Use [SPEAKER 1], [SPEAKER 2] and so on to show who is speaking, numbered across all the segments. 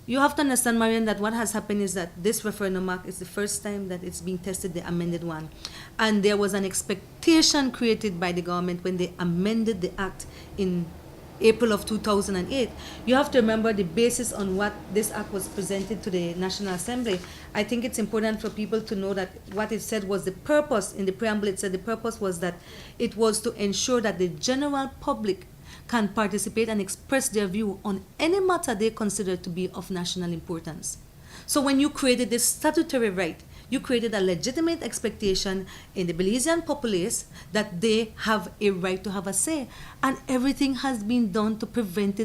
[SPEAKER 1] You have to understand, Marian, that what has happened is that this referendum act is the first time that it's being tested, the amended one. And there was an expectation created by the government when they amended the act in April of 2008. You have to remember the basis on what this act was presented to the National Assembly. I think it's important for people to know that what it said was the purpose, in the preamble it said the purpose was that it was to ensure that the general public can participate and express their view on any matter they consider to be of national importance. So when you created this statutory right, you created a legitimate expectation in the Belizean populace that they have a right to have a say. And everything has been done to prevent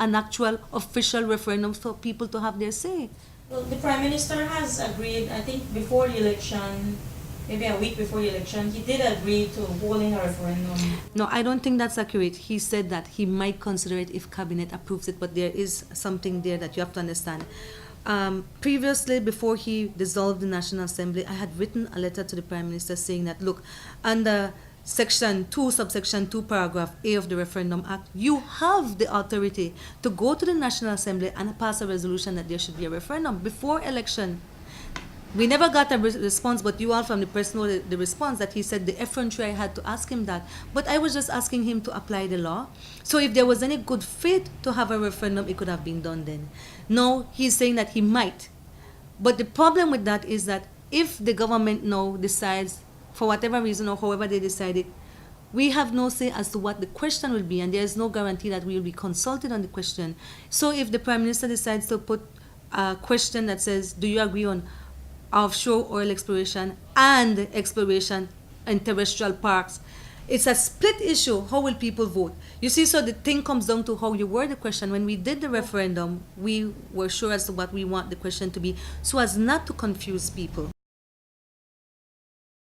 [SPEAKER 1] an actual official referendum for people to have their say.
[SPEAKER 2] Well, the Prime Minister has agreed, I think before the election, maybe a week before the election, he did agree to holding a referendum.
[SPEAKER 1] No, I don't think that's accurate. He said that he might consider it if cabinet approves it, but there is something there that you have to understand. Previously, before he dissolved the National Assembly, I had written a letter to the Prime Minister saying that, look, under Section 2, subsection 2, paragraph A of the Referendum Act, you have the authority to go to the National Assembly and pass a resolution that there should be a referendum before election. We never got a response, but you all from the press know the response that he said the effrontery I had to ask him that. But I was just asking him to apply the law. So if there was any good faith to have a referendum, it could have been done then. No, he's saying that he might. But the problem with that is that if the government now decides, for whatever reason or however they decide it, we have no say as to what the question will be, and there is no guarantee that we will be consulted on the question. So if the Prime Minister decides to put a question that says, do you agree on offshore oil exploration and exploration in terrestrial parks, it's a split issue. How will people vote? You see, so the thing comes down to how you word the question. When we did the referendum, we were sure as to what we want the question to be, so as not to confuse people.